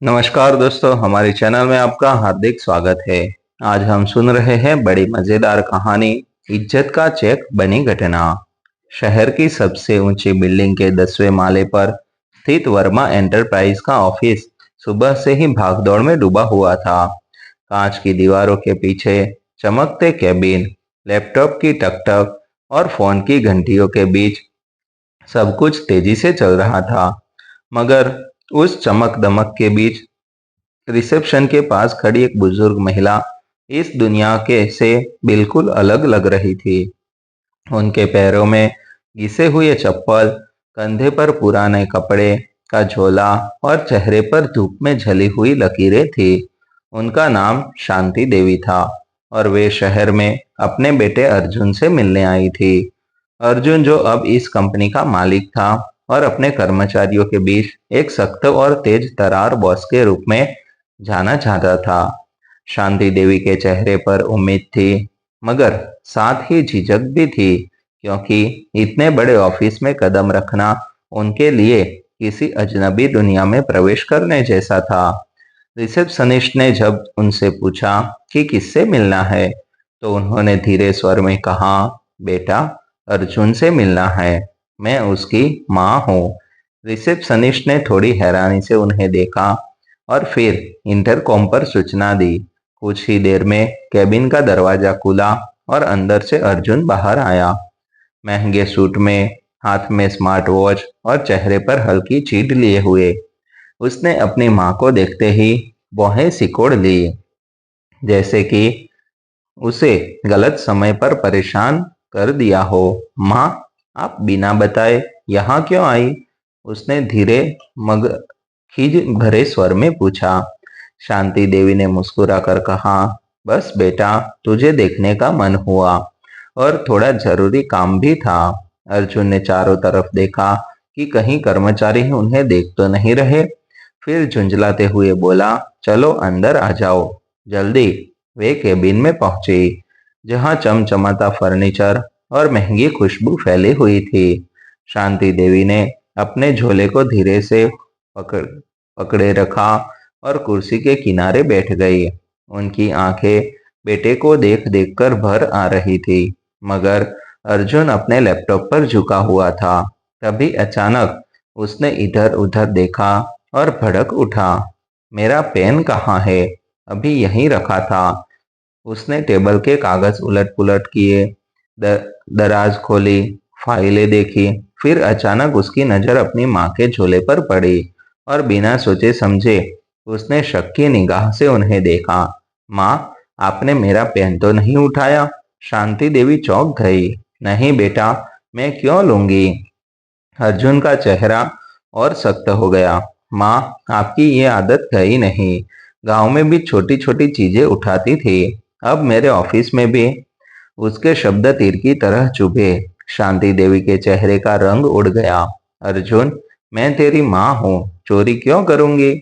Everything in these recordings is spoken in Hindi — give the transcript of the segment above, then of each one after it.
नमस्कार दोस्तों, हमारे चैनल में आपका हार्दिक स्वागत है। आज हम सुन रहे हैं बड़ी मजेदार कहानी इज्जत का चेक बनी घटना। शहर की सबसे ऊंची बिल्डिंग के 10वें माले पर स्थित वर्मा एंटरप्राइज का ऑफिस सुबह से ही भागदौड़ में डूबा हुआ था। कांच की दीवारों के पीछे चमकते केबिन, लैपटॉप की टकटक और फोन की घंटियों के बीच सब कुछ तेजी से चल रहा था। मगर उस चमक दमक के बीच रिसेप्शन के पास खड़ी एक बुजुर्ग महिला इस दुनिया के से बिल्कुल अलग लग रही थी। उनके पैरों में घिसे हुए चप्पल, कंधे पर पुराने कपड़े का झोला और चेहरे पर धूप में झली हुई लकीरें थी। उनका नाम शांति देवी था और वे शहर में अपने बेटे अर्जुन से मिलने आई थी। अर्जुन जो अब इस कंपनी का मालिक था और अपने कर्मचारियों के बीच एक सख्त और तेज तर्रार बॉस के रूप में जाना चाहता था। शांति देवी के चेहरे पर उम्मीद थी, मगर साथ ही झिझक भी थी, क्योंकि इतने बड़े ऑफिस में कदम रखना उनके लिए किसी अजनबी दुनिया में प्रवेश करने जैसा था। रिसेप्शनिस्ट ने जब उनसे पूछा कि किससे मिलना है, तो उन्होंने धीरे स्वर में कहा, बेटा, अर्जुन से मिलना है। मैं उसकी माँ हूँ। रिसेप्शनिस्ट ने थोड़ी हैरानी से उन्हें देखा और फिर इंटरकॉम पर सूचना दी। कुछ ही देर में केबिन का दरवाजा खुला और अंदर से अर्जुन बाहर आया। महंगे सूट में, हाथ में स्मार्ट वॉच और चेहरे पर हल्की चीट लिए हुए। उसने अपनी माँ को देखते ही भौहें सिकोड़ ली, जैसे कि उसे गलत समय पर परेशान कर दिया हो। माँ, आप बिना बताए यहाँ क्यों आई? उसने धीरे मगर खिज भरे स्वर में पूछा। शांति देवी ने मुस्कुराकर कहा, बस बेटा, तुझे देखने का मन हुआ और थोड़ा जरूरी काम भी था। अर्जुन ने चारों तरफ देखा कि कहीं कर्मचारी उन्हें देख तो नहीं रहे। फिर झुंझलाते हुए बोला, चलो अंदर आ जाओ जल्दी। वे केबिन में पहुंचे, जहां चमचमाता फर्नीचर और महंगी खुशबू फैली हुई थी। शांति देवी ने अपने झोले को धीरे से पकड़ पकड़े रखा और कुर्सी के किनारे बैठ गई। उनकी आंखें बेटे को देख देख कर भर आ रही थी, मगर अर्जुन अपने लैपटॉप पर झुका हुआ था। तभी अचानक उसने इधर उधर देखा और भड़क उठा। मेरा पेन कहाँ है? अभी यहीं रखा था। उसने टेबल के कागज उलट पुलट किए, दराज खोली, फाइलें देखी। फिर अचानक उसकी नजर अपनी माँ के झोले पर पड़ी और बिना सोचे समझे उसने शक की निगाह से उन्हें देखा। माँ, आपने मेरा पेन तो नहीं उठाया? शांति देवी चौंक गई। नहीं बेटा, मैं क्यों लूंगी? अर्जुन का चेहरा और सख्त हो गया। माँ, आपकी ये आदत गई नहीं। गांव में भी छोटी छोटी चीजें उठाती थी, अब मेरे ऑफिस में भी। उसके शब्द तीर की तरह चुभे। शांति देवी के चेहरे का रंग उड़ गया। अर्जुन, मैं तेरी माँ हूँ, चोरी क्यों करूंगी?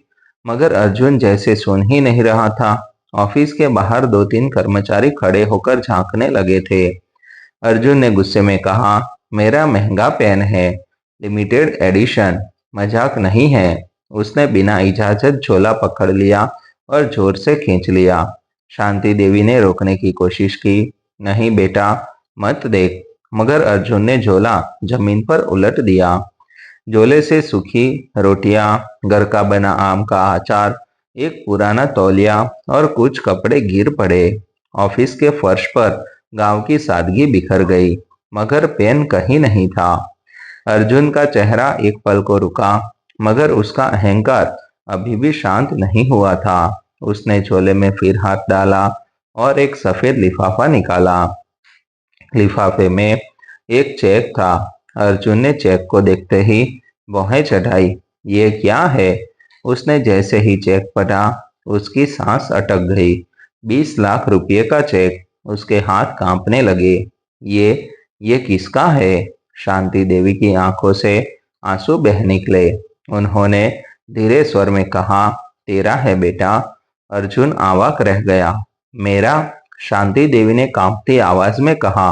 मगर अर्जुन जैसे सुन ही नहीं रहा था। ऑफिस के बाहर दो तीन कर्मचारी खड़े होकर झांकने लगे थे। अर्जुन ने गुस्से में कहा, मेरा महंगा पेन है, लिमिटेड एडिशन, मजाक नहीं है। उसने बिना इजाजत झोला पकड़ लिया और जोर से खींच लिया। शांति देवी ने रोकने की कोशिश की। नहीं बेटा, मत देख। मगर अर्जुन ने झोला जमीन पर उलट दिया। झोले से सूखी रोटियां, घर का बना आम का अचार, एक पुराना तौलिया और कुछ कपड़े गिर पड़े। ऑफिस के फर्श पर गांव की सादगी बिखर गई, मगर पेन कहीं नहीं था। अर्जुन का चेहरा एक पल को रुका, मगर उसका अहंकार अभी भी शांत नहीं हुआ था। उसने झोले में फिर हाथ डाला और एक सफेद लिफाफा निकाला। लिफाफे में एक चेक था। अर्जुन ने चेक को देखते ही भौहें चढ़ाई। ये क्या है? उसने जैसे ही चेक पढ़ा, उसकी सांस अटक गई। 20 लाख रुपए का चेक। उसके हाथ कांपने लगे। ये किसका है? शांति देवी की आंखों से आंसू बह निकले। उन्होंने धीरे स्वर में कहा, तेरा है बेटा। अर्जुन अवाक रह गया। मेरा? शांति देवी ने कांपती आवाज में कहा,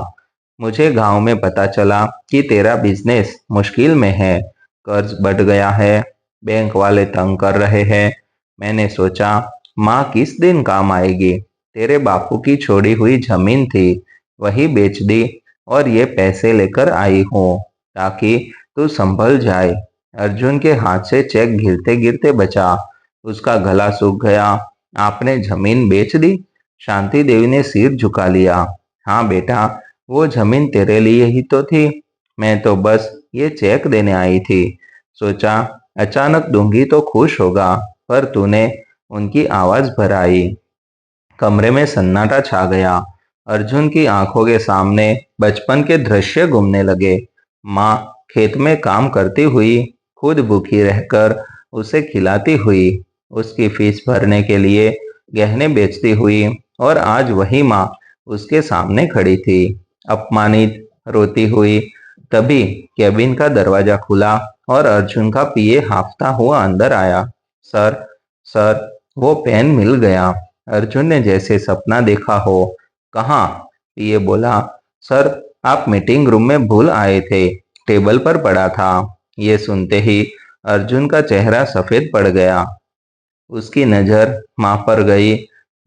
मुझे गांव में पता चला कि तेरा बिजनेस मुश्किल में है, कर्ज बढ़ गया है, बैंक वाले तंग कर रहे हैं, मैंने सोचा माँ किस दिन काम आएगी। तेरे बापू की छोड़ी हुई जमीन थी, वही बेच दी और ये पैसे लेकर आई हूँ ताकि तू संभल जाए। अर्जुन के हाथ से चेक गिरते गिरते बचा। उसका गला सूख गया। आपने जमीन बेच दी? शांति देवी ने सिर झुका लिया। हाँ बेटा, वो जमीन तेरे लिए ही तो थी। मैं तो बस ये चेक देने आई थी। सोचा अचानक दूंगी तो खुश होगा, पर तूने उनकी आवाज भर आई। कमरे में सन्नाटा छा गया। अर्जुन की आंखों के सामने बचपन के दृश्य घूमने लगे। माँ खेत में काम करती हुई, खुद भूखी रहकर उसे खिलाती हुई, उसकी फीस भरने के लिए गहने बेचती हुई, और आज वही माँ उसके सामने खड़ी थी, अपमानित, रोती हुई। तभी केबिन का दरवाजा खुला और अर्जुन का पीए हांफता हुआ अंदर आया। सर, सर, वो पेन मिल गया। अर्जुन ने जैसे सपना देखा हो। कहाँ? ये बोला। सर, आप मीटिंग रूम में भूल आए थे, टेबल पर पड़ा था। ये सुनते ही अर्जुन का चेहरा सफेद पड़ गया। उसकी नजर माँ पर गई,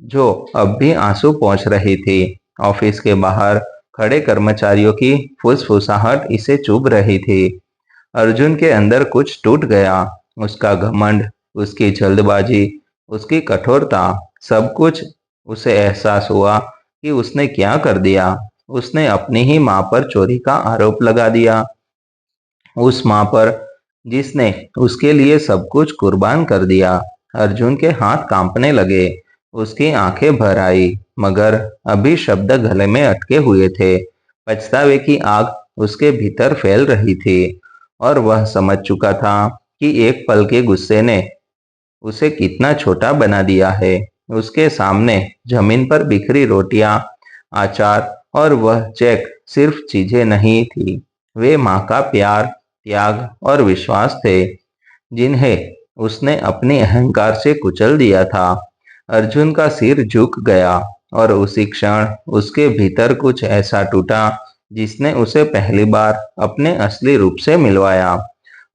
जो अब भी आंसू पोंछ रही थी। ऑफिस के बाहर खड़े कर्मचारियों की फुसफुसाहट इसे चुभ रही थी। अर्जुन के अंदर कुछ टूट गया। उसका घमंड, उसकी जल्दबाजी, उसकी कठोरता, सब कुछ। उसे एहसास हुआ कि उसने क्या कर दिया। उसने अपनी ही माँ पर चोरी का आरोप लगा दिया। उस माँ पर जिसने उसके लिए सब कुछ कुर्बान कर दिया। अर्जुन के हाथ कांपने लगे। उसकी आंखें भर आई, मगर अभी शब्द गले में अटके हुए थे। पछतावे की आग उसके भीतर फैल रही थी, और वह समझ चुका था कि एक पल के गुस्से ने उसे कितना छोटा बना दिया है। उसके सामने जमीन पर बिखरी रोटियां, अचार और वह चेक सिर्फ चीजें नहीं थी, वे माँ का प्यार, त्याग और विश्वास थे, जिन्हें उसने अपने अहंकार से कुचल दिया था। अर्जुन का सिर झुक गया, और उसी क्षण उसके भीतर कुछ ऐसा टूटा जिसने उसे पहली बार अपने असली रूप से मिलवाया।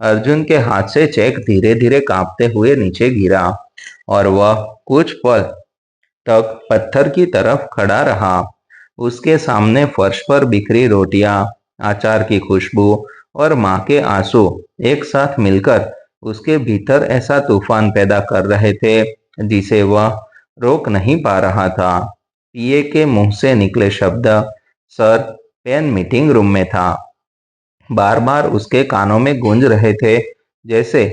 अर्जुन के हाथ से चेक धीरे धीरे कांपते हुए नीचे गिरा, और वह कुछ पल तक पत्थर की तरफ खड़ा रहा। उसके सामने फर्श पर बिखरी रोटियां, अचार की खुशबू और माँ के आंसू एक साथ मिलकर उसके भीतर ऐसा तूफान पैदा कर रहे थे जिसे वह रोक नहीं पा रहा था। पीए के मुंह से निकले शब्द, सर, पेन मीटिंग रूम में था, बार बार उसके कानों में गूंज रहे थे, जैसे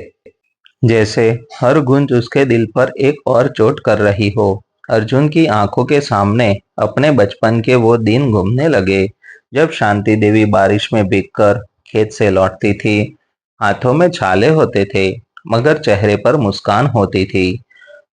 जैसे हर गूंज उसके दिल पर एक और चोट कर रही हो। अर्जुन की आंखों के सामने अपने बचपन के वो दिन घूमने लगे, जब शांति देवी बारिश में भीगकर खेत से लौटती थी। हाथों में छाले होते थे, मगर चेहरे पर मुस्कान होती थी,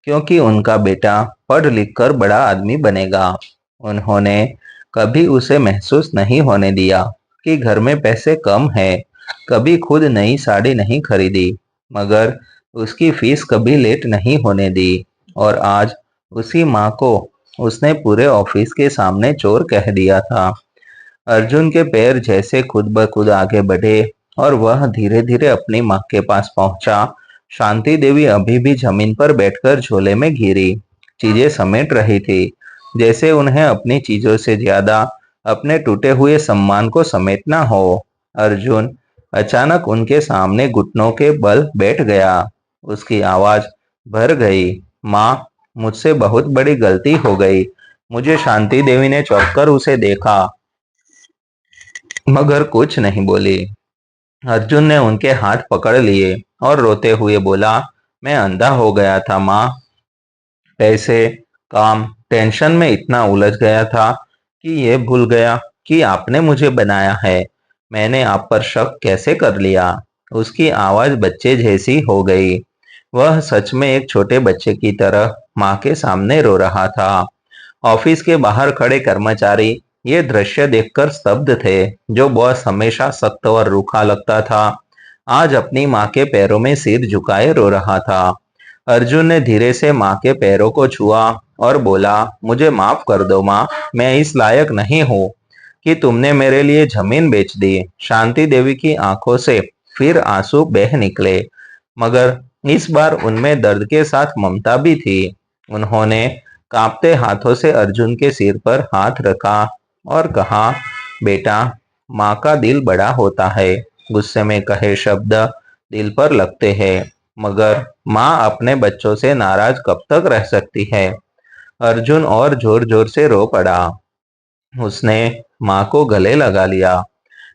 क्योंकि उनका बेटा पढ़ लिख कर बड़ा आदमी बनेगा। उन्होंने कभी उसे महसूस नहीं होने दिया कि घर में पैसे कम है, कभी खुद नई साड़ी नहीं खरीदी, मगर उसकी फीस कभी लेट नहीं होने दी। और आज उसी माँ को उसने पूरे ऑफिस के सामने चोर कह दिया था। अर्जुन के पैर जैसे खुद ब खुद आगे बढ़े, और वह धीरे धीरे अपनी माँ के पास पहुंचा। शांति देवी अभी भी जमीन पर बैठकर झोले में घिरी चीजें समेट रही थी, जैसे उन्हें अपनी चीजों से ज्यादा अपने टूटे हुए सम्मान को समेटना हो। अर्जुन अचानक उनके सामने घुटनों के बल बैठ गया। उसकी आवाज भर गई, माँ, मुझसे बहुत बड़ी गलती हो गई। मुझे शांति देवी ने चौंक कर उसे देखा, मगर कुछ नहीं बोली। अर्जुन ने उनके हाथ पकड़ लिए और रोते हुए बोला, मैं अंधा हो गया था माँ। पैसे, काम, टेंशन में इतना उलझ गया था कि ये भूल गया कि आपने मुझे बनाया है। मैंने आप पर शक कैसे कर लिया। उसकी आवाज बच्चे जैसी हो गई। वह सच में एक छोटे बच्चे की तरह माँ के सामने रो रहा था। ऑफिस के बाहर खड़े कर्मचारी ये दृश्य देखकर स्तब्ध थे। जो बॉस हमेशा सख्त और रूखा लगता था, आज अपनी माँ के पैरों में सिर झुकाए रो रहा था। अर्जुन ने धीरे से माँ के पैरों को छुआ और बोला, मुझे माफ कर दो माँ, मैं इस लायक नहीं हूँ कि तुमने मेरे लिए जमीन बेच दी। शांति देवी की आंखों से फिर आंसू बह निकले, मगर इस बार उनमें दर्द के साथ ममता भी थी। उन्होंने कांपते हाथों से अर्जुन के सिर पर हाथ रखा और कहा, बेटा, माँ का दिल बड़ा होता है। गुस्से में कहे शब्द दिल पर लगते हैं, मगर माँ अपने बच्चों से नाराज कब तक रह सकती है। अर्जुन और जोर जोर से रो पड़ा। उसने माँ को गले लगा लिया,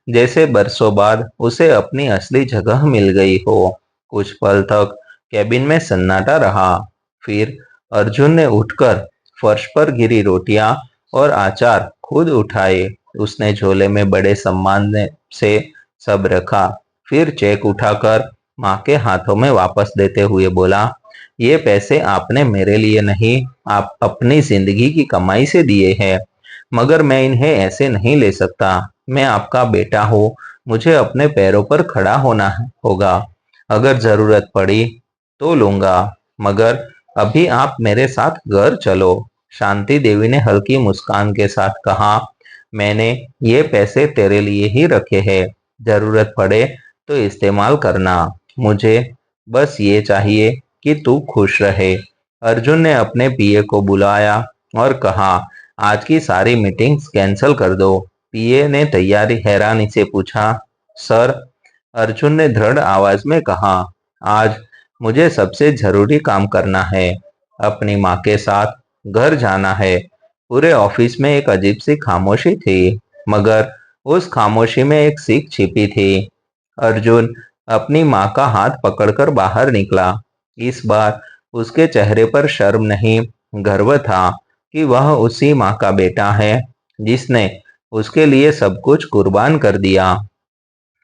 जैसे बरसों बाद उसे अपनी असली जगह मिल गई हो। कुछ पल तक कैबिन में सन्नाटा रहा। फिर अर्जुन ने उठकर फर्श पर गिरी रोटियां और अचार खुद उठाए। उसने झोले में बड़े से सब रखा। फिर चेक उठाकर माँ के हाथों में वापस देते हुए बोला, ये पैसे आपने मेरे लिए नहीं, आप अपनी जिंदगी की कमाई से दिए हैं, मगर मैं इन्हें ऐसे नहीं ले सकता। मैं आपका बेटा हूँ, मुझे अपने पैरों पर खड़ा होना होगा। अगर जरूरत पड़ी तो लूंगा, मगर अभी आप मेरे साथ घर चलो। शांति देवी ने हल्की मुस्कान के साथ कहा, मैंने ये पैसे तेरे लिए ही रखे हैं, जरूरत पड़े तो इस्तेमाल करना। मुझे बस ये चाहिए कि तू खुश रहे। अर्जुन ने अपने पीए को बुलाया और कहा, आज की सारी मीटिंग्स कैंसिल कर दो। पीए ने तैयारी हैरानी से पूछा, सर? अर्जुन ने दृढ़ आवाज में कहा, आज मुझे सबसे जरूरी काम करना है, अपनी माँ के साथ घर जाना है। पूरे ऑफिस में एक अजीब सी खामोशी थी, मगर उस खामोशी में एक सीख छिपी थी। अर्जुन अपनी माँ का हाथ पकड़कर बाहर निकला। इस बार उसके चेहरे पर शर्म नहीं, गर्व था कि वह उसी माँ का बेटा है जिसने उसके लिए सब कुछ कुर्बान कर दिया।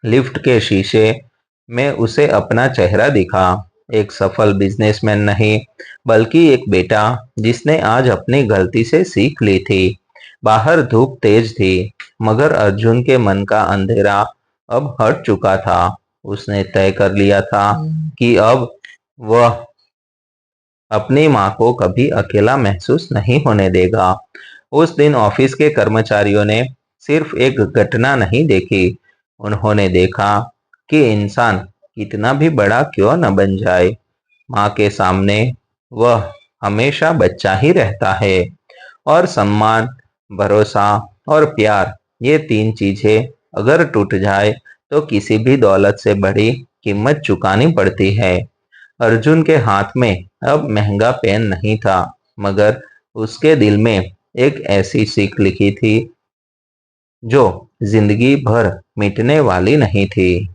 लिफ्ट के शीशे में उसे अपना चेहरा दिखा, एक सफल बिजनेसमैन नहीं, बल्कि एक बेटा जिसने आज अपनी गलती से सीख ली थी। बाहर धूप तेज थी, मगर अर्जुन के मन का अंधेरा अब हट चुका था। उसने तय कर लिया था कि अब वह अपनी माँ को कभी अकेला महसूस नहीं होने देगा। उस दिन ऑफिस के कर्मचारियों ने सिर्फ एक घटना नहीं देखी, उन्होंने देखा कि इंसान कितना भी बड़ा क्यों न बन जाए, माँ के सामने वह हमेशा बच्चा ही रहता है। और सम्मान, भरोसा और प्यार, ये तीन चीजें अगर टूट जाए तो किसी भी दौलत से बड़ी कीमत चुकानी पड़ती है। अर्जुन के हाथ में अब महंगा पेन नहीं था, मगर उसके दिल में एक ऐसी सीख लिखी थी जो जिंदगी भर मिटने वाली नहीं थी।